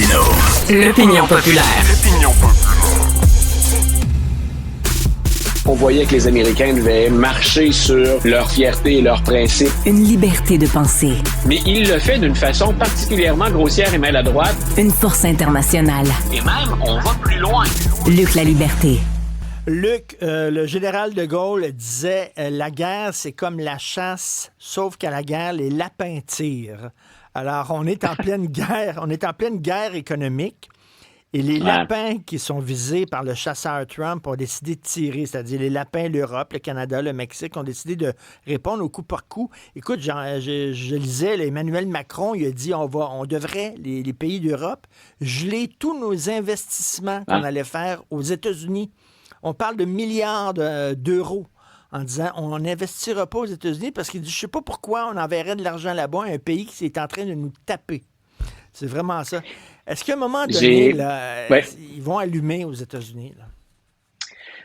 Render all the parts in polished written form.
Martino. L'opinion populaire. On voyait que les Américains devaient marcher sur leur fierté et leurs principes. Une liberté de penser. Mais il le fait d'une façon particulièrement grossière et maladroite. Une force internationale. Et même, on va plus loin. Luc La Liberté. Luc, le général de Gaulle disait la guerre, c'est comme la chasse, sauf qu'à la guerre, les lapins tirent. Alors, on est en pleine guerre économique. Et les lapins qui sont visés par le chasseur Trump ont décidé de tirer, c'est-à-dire les lapins, l'Europe, le Canada, le Mexique, ont décidé de répondre au coup par coup. Écoute, je lisais, Emmanuel Macron, il a dit on devrait, les pays d'Europe, geler tous nos investissements qu'on allait faire aux États-Unis. On parle de milliards d'euros en disant on n'investira pas aux États-Unis parce qu'il dit je sais pas pourquoi on enverrait de l'argent là-bas à un pays qui est en train de nous taper. C'est vraiment ça. Est-ce qu'à un moment donné, ils vont allumer aux États-Unis? Là?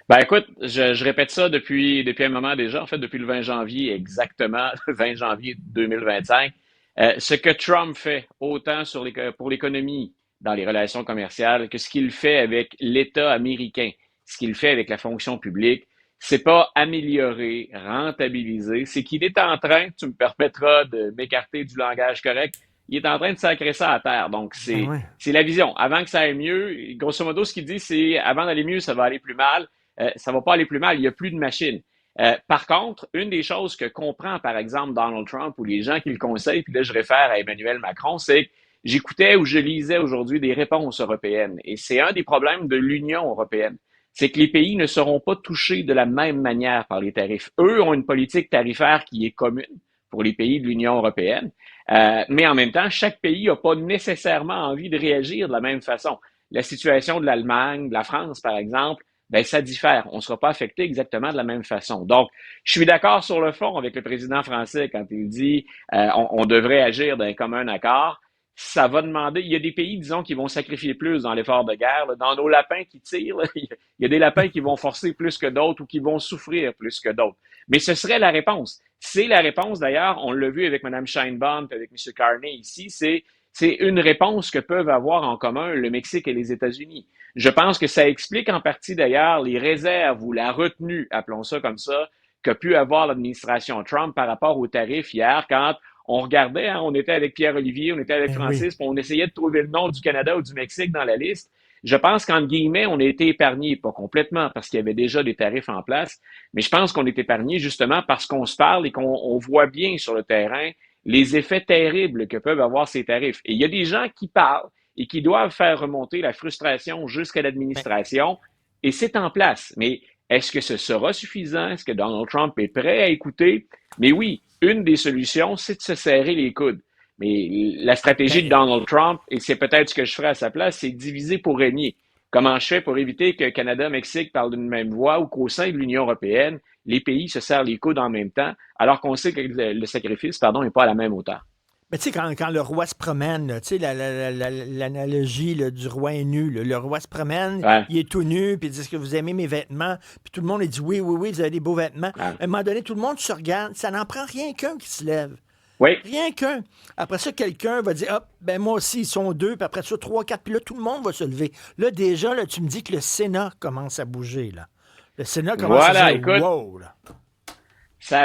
Ben écoute, je répète ça depuis un moment déjà, en fait depuis le 20 janvier exactement, le 20 janvier 2025. Ce que Trump fait autant pour l'économie dans les relations commerciales que ce qu'il fait avec l'État américain, ce qu'il fait avec la fonction publique, c'est pas améliorer, rentabiliser, c'est qu'il est en train, tu me permettras de m'écarter du langage correct, il est en train de sacrer ça à terre. Donc, c'est la vision. Avant que ça aille mieux, grosso modo, ce qu'il dit, c'est avant d'aller mieux, ça va aller plus mal. Ça va pas aller plus mal, il n'y a plus de machine. Par contre, une des choses que comprend, par exemple, Donald Trump ou les gens qui le conseillent, puis là, je réfère à Emmanuel Macron, c'est que j'écoutais ou je lisais aujourd'hui des réponses européennes. Et c'est un des problèmes de l'Union européenne. C'est que les pays ne seront pas touchés de la même manière par les tarifs. Eux ont une politique tarifaire qui est commune pour les pays de l'Union européenne. Mais en même temps, chaque pays n'a pas nécessairement envie de réagir de la même façon. La situation de l'Allemagne, de la France, par exemple, ben ça diffère. On ne sera pas affecté exactement de la même façon. Donc, je suis d'accord sur le fond avec le président français quand il dit on devrait agir d'un commun accord. Ça va demander, il y a des pays, disons, qui vont sacrifier plus dans l'effort de guerre. Là. Dans nos lapins qui tirent, là, il y a des lapins qui vont forcer plus que d'autres ou qui vont souffrir plus que d'autres. Mais ce serait la réponse. C'est la réponse, d'ailleurs, on l'a vu avec Mme Sheinbaum et avec M. Carney ici, c'est une réponse que peuvent avoir en commun le Mexique et les États-Unis. Je pense que ça explique en partie, d'ailleurs, les réserves ou la retenue, appelons ça comme ça, qu'a pu avoir l'administration Trump par rapport aux tarifs hier quand on regardait, on était avec Pierre-Olivier, on était avec Francis, puis on essayait de trouver le nom du Canada ou du Mexique dans la liste. Je pense qu'entre guillemets, on a été épargné, pas complètement, parce qu'il y avait déjà des tarifs en place, mais je pense qu'on est épargné justement parce qu'on se parle et qu'on voit bien sur le terrain les effets terribles que peuvent avoir ces tarifs. Et il y a des gens qui parlent et qui doivent faire remonter la frustration jusqu'à l'administration, et c'est en place. Mais est-ce que ce sera suffisant? Est-ce que Donald Trump est prêt à écouter? Mais oui, une des solutions, c'est de se serrer les coudes. Mais la stratégie de Donald Trump, et c'est peut-être ce que je ferai à sa place, c'est diviser pour régner. Comment je fais pour éviter que Canada, Mexique parlent d'une même voix ou qu'au sein de l'Union européenne, les pays se serrent les coudes en même temps, alors qu'on sait que le sacrifice, n'est pas à la même hauteur. Mais tu sais, quand le roi se promène, tu sais, l'analogie là, du roi est nu. Là, le roi se promène, il est tout nu, puis il dit est-ce que vous aimez mes vêtements? Puis tout le monde dit oui, vous avez des beaux vêtements. À un moment donné, tout le monde se regarde. Ça n'en prend rien qu'un qui se lève. Oui. Rien qu'un. Après ça, quelqu'un va dire moi aussi, ils sont deux, puis après ça, 3, 4, puis là, tout le monde va se lever. Là, déjà, là, tu me dis que le Sénat commence à bouger. Là. Le Sénat commence à dire écoute, wow. Là. Ça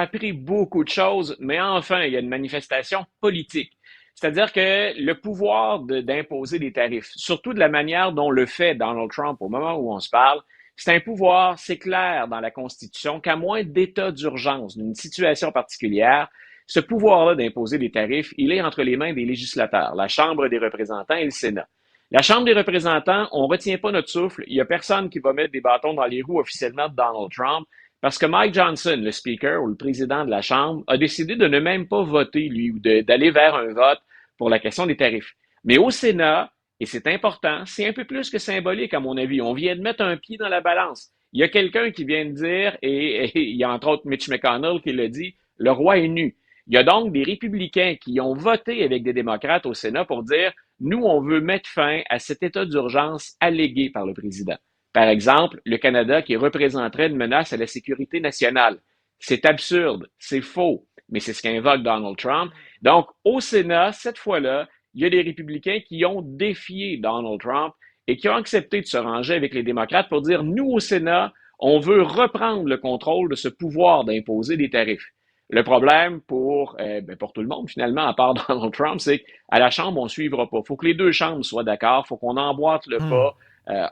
a pris beaucoup de choses, mais enfin, il y a une manifestation politique. C'est-à-dire que le pouvoir d'imposer des tarifs, surtout de la manière dont le fait Donald Trump au moment où on se parle, c'est un pouvoir, c'est clair dans la Constitution qu'à moins d'état d'urgence, d'une situation particulière, ce pouvoir-là d'imposer des tarifs, il est entre les mains des législateurs, la Chambre des représentants et le Sénat. La Chambre des représentants, on ne retient pas notre souffle. Il n'y a personne qui va mettre des bâtons dans les roues officiellement de Donald Trump parce que Mike Johnson, le speaker ou le président de la Chambre, a décidé de ne même pas voter, lui, ou d'aller vers un vote pour la question des tarifs. Mais au Sénat, et c'est important, c'est un peu plus que symbolique à mon avis. On vient de mettre un pied dans la balance. Il y a quelqu'un qui vient de dire, et il y a entre autres Mitch McConnell qui l'a dit, le roi est nu. Il y a donc des républicains qui ont voté avec des démocrates au Sénat pour dire nous, on veut mettre fin à cet état d'urgence allégué par le président. Par exemple, le Canada qui représenterait une menace à la sécurité nationale. C'est absurde, c'est faux, mais c'est ce qu'invoque Donald Trump. Donc, au Sénat, cette fois-là, il y a des républicains qui ont défié Donald Trump et qui ont accepté de se ranger avec les démocrates pour dire, nous au Sénat, on veut reprendre le contrôle de ce pouvoir d'imposer des tarifs. Le problème pour tout le monde, finalement, à part Donald Trump, c'est qu'à la Chambre, on ne suivra pas. Il faut que les deux chambres soient d'accord, il faut qu'on emboîte le pas.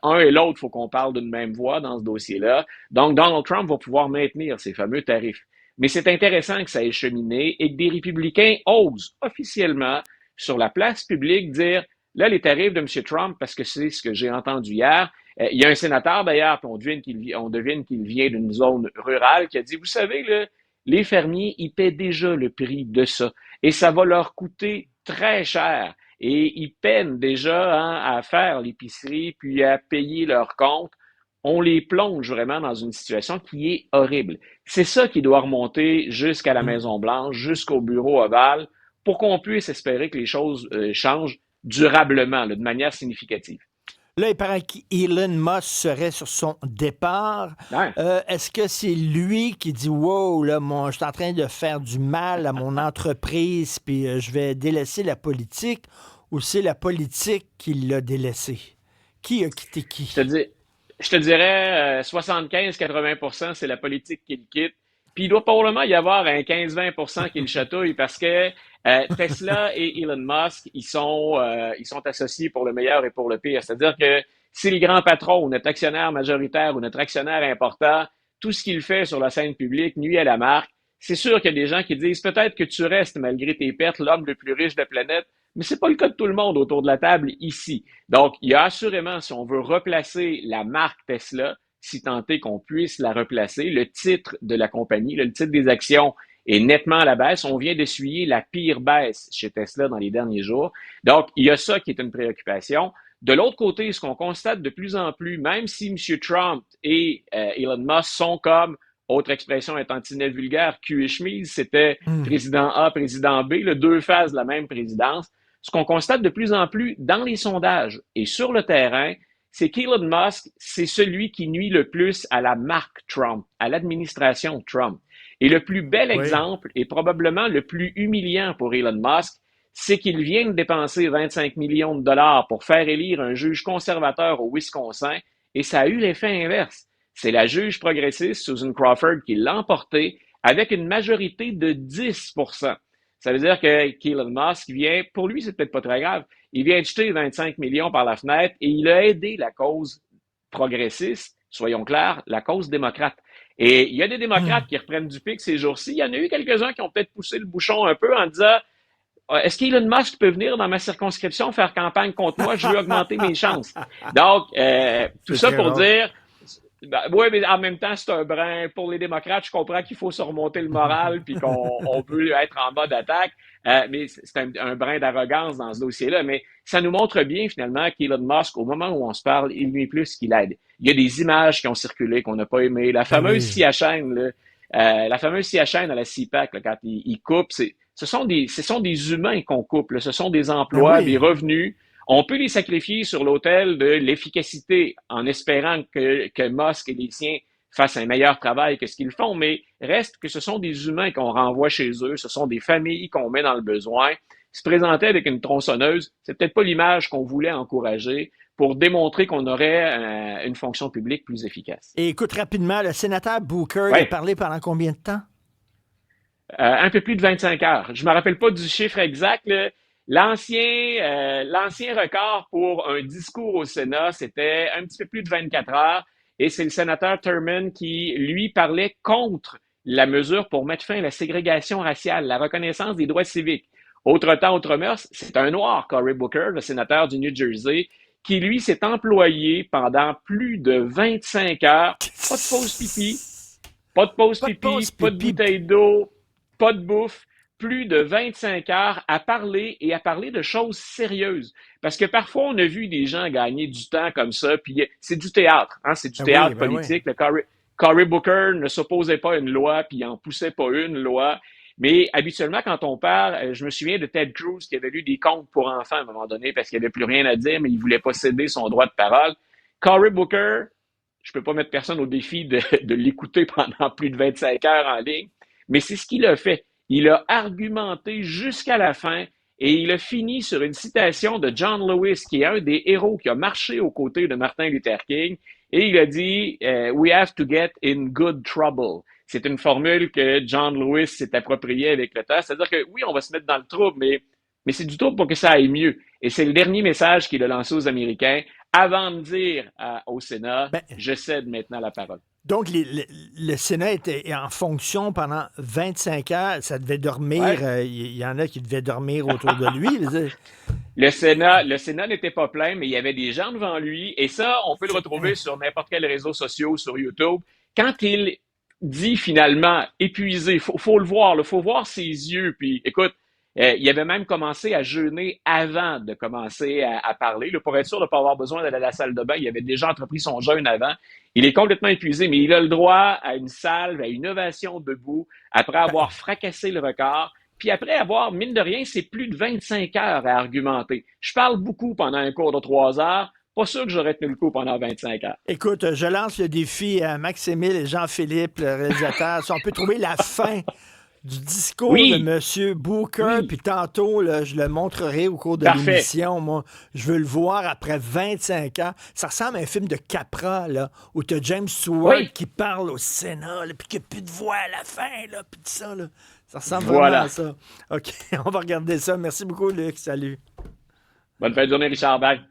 Un et l'autre, il faut qu'on parle d'une même voix dans ce dossier-là. Donc, Donald Trump va pouvoir maintenir ces fameux tarifs. Mais c'est intéressant que ça ait cheminé et que des républicains osent officiellement, sur la place publique, dire, là, les tarifs de M. Trump, parce que c'est ce que j'ai entendu hier, il y a un sénateur d'ailleurs, puis on devine qu'il vient d'une zone rurale, qui a dit, vous savez, là, les fermiers, ils paient déjà le prix de ça. Et ça va leur coûter très cher. Et ils peinent déjà à faire l'épicerie, puis à payer leurs comptes. On les plonge vraiment dans une situation qui est horrible. C'est ça qui doit remonter jusqu'à la Maison-Blanche, jusqu'au bureau ovale, pour qu'on puisse espérer que les choses changent durablement, là, de manière significative. Là, il paraît qu'Elon Musk serait sur son départ. Ouais. Est-ce que c'est lui qui dit « Wow, là, je suis en train de faire du mal à mon entreprise, puis je vais délaisser la politique », ou c'est la politique qui l'a délaissé? Qui a quitté qui? Je te dirais 75-80%, c'est la politique qui le quitte. Puis il doit probablement y avoir un 15-20% qui le chatouille parce que Tesla et Elon Musk, ils sont associés pour le meilleur et pour le pire. C'est-à-dire que si le grand patron ou notre actionnaire majoritaire ou notre actionnaire important, tout ce qu'il fait sur la scène publique nuit à la marque, c'est sûr qu'il y a des gens qui disent peut-être que tu restes malgré tes pertes l'homme le plus riche de la planète, mais c'est pas le cas de tout le monde autour de la table ici. Donc, il y a assurément, si on veut replacer la marque Tesla, si tant est qu'on puisse la replacer, le titre de la compagnie, le titre des actions est nettement à la baisse. On vient d'essuyer la pire baisse chez Tesla dans les derniers jours. Donc, il y a ça qui est une préoccupation. De l'autre côté, ce qu'on constate de plus en plus, même si M. Trump et Elon Musk sont comme, autre expression un tantinet vulgaire, cul et chemise, c'était président A, président B, les deux phases de la même présidence. Ce qu'on constate de plus en plus dans les sondages et sur le terrain, c'est qu'Elon Musk, c'est celui qui nuit le plus à la marque Trump, à l'administration Trump. Et le plus bel exemple, et probablement le plus humiliant pour Elon Musk, c'est qu'il vient de dépenser 25 millions de dollars pour faire élire un juge conservateur au Wisconsin, et ça a eu l'effet inverse. C'est la juge progressiste Susan Crawford qui l'a emporté avec une majorité de 10%. Ça veut dire qu'Elon Musk vient, pour lui, c'est peut-être pas très grave, il vient de jeter 25 millions par la fenêtre et il a aidé la cause progressiste, soyons clairs, la cause démocrate. Et il y a des démocrates qui reprennent du pic ces jours-ci. Il y en a eu quelques-uns qui ont peut-être poussé le bouchon un peu en disant est-ce qu'Elon Musk peut venir dans ma circonscription faire campagne contre moi? Je veux augmenter mes chances. Donc, tout ça pour dire oui, mais en même temps, c'est un brin. Pour les démocrates, je comprends qu'il faut se remonter le moral puis qu'on peut être en mode attaque. Mais c'est un brin d'arrogance dans ce dossier-là. Mais ça nous montre bien, finalement, qu'Elon Musk, au moment où on se parle, il nuit plus qu'il aide. Il y a des images qui ont circulé qu'on n'a pas aimées. La fameuse scie à chaîne, là, la fameuse scie à chaîne à la CPAC, là, quand il coupe, ce sont des humains qu'on coupe. Là. Ce sont des emplois, des revenus. On peut les sacrifier sur l'autel de l'efficacité en espérant que Musk et les siens fassent un meilleur travail que ce qu'ils font, mais reste que ce sont des humains qu'on renvoie chez eux, ce sont des familles qu'on met dans le besoin. Se présenter avec une tronçonneuse, c'est peut-être pas l'image qu'on voulait encourager pour démontrer qu'on aurait une fonction publique plus efficace. Et écoute rapidement, le sénateur Booker il a parlé pendant combien de temps? Un peu plus de 25 heures. Je me rappelle pas du chiffre exact, là. L'ancien record pour un discours au Sénat, c'était un petit peu plus de 24 heures. Et c'est le sénateur Thurmond qui, lui, parlait contre la mesure pour mettre fin à la ségrégation raciale, la reconnaissance des droits civiques. Autre temps, autre mœurs, c'est un noir, Cory Booker, le sénateur du New Jersey, qui, lui, s'est employé pendant plus de 25 heures. Pas de pause pipi, pas de pas de bouteille d'eau, pas de bouffe. Plus de 25 heures à parler de choses sérieuses. Parce que parfois, on a vu des gens gagner du temps comme ça, puis c'est du théâtre, hein, c'est du théâtre politique. Le Cory Booker ne s'opposait pas à une loi, puis il n'en poussait pas une loi. Mais habituellement, quand on parle, je me souviens de Ted Cruz qui avait lu des contes pour enfants à un moment donné parce qu'il n'avait plus rien à dire, mais il ne voulait pas céder son droit de parole. Cory Booker, je ne peux pas mettre personne au défi de l'écouter pendant plus de 25 heures en ligne, mais c'est ce qu'il a fait. Il a argumenté jusqu'à la fin Et il a fini sur une citation de John Lewis, qui est un des héros qui a marché aux côtés de Martin Luther King. Et il a dit We have to get in good trouble. C'est une formule que John Lewis s'est appropriée avec le temps. C'est-à-dire que oui, on va se mettre dans le trouble, mais c'est du trouble pour que ça aille mieux. Et c'est le dernier message qu'il a lancé aux Américains avant de dire au Sénat je cède maintenant la parole. Donc, le Sénat était en fonction pendant 25 heures. Ça devait dormir. Ouais. Il y en a qui devaient dormir autour de lui. Le Sénat n'était pas plein, mais il y avait des gens devant lui. Et ça, on peut le retrouver sur n'importe quel réseau social, sur YouTube. Quand il dit finalement épuisé, faut le voir, il faut voir ses yeux. Puis, écoute, il avait même commencé à jeûner avant de commencer à parler. Là, pour être sûr de ne pas avoir besoin d'aller à la salle de bain, il avait déjà entrepris son jeûne avant. Il est complètement épuisé, mais il a le droit à une salve, à une ovation debout, après avoir fracassé le record. Puis après avoir, mine de rien, c'est plus de 25 heures à argumenter. Je parle beaucoup pendant un cours de 3 heures. Pas sûr que j'aurais tenu le coup pendant 25 heures. Écoute, je lance le défi à Max-Émile et Jean-Philippe, le réalisateur. Si on peut trouver la fin du discours de M. Booker, puis tantôt, là, je le montrerai au cours de l'émission. Moi, je veux le voir après 25 ans. Ça ressemble à un film de Capra, là, où tu as James Stewart qui parle au Sénat, puis qu'il n'y a plus de voix à la fin, là, puis tout ça. Là. Ça ressemble vraiment à ça. OK, on va regarder ça. Merci beaucoup, Luc. Salut. Bonne fin de journée, Richard. Bye.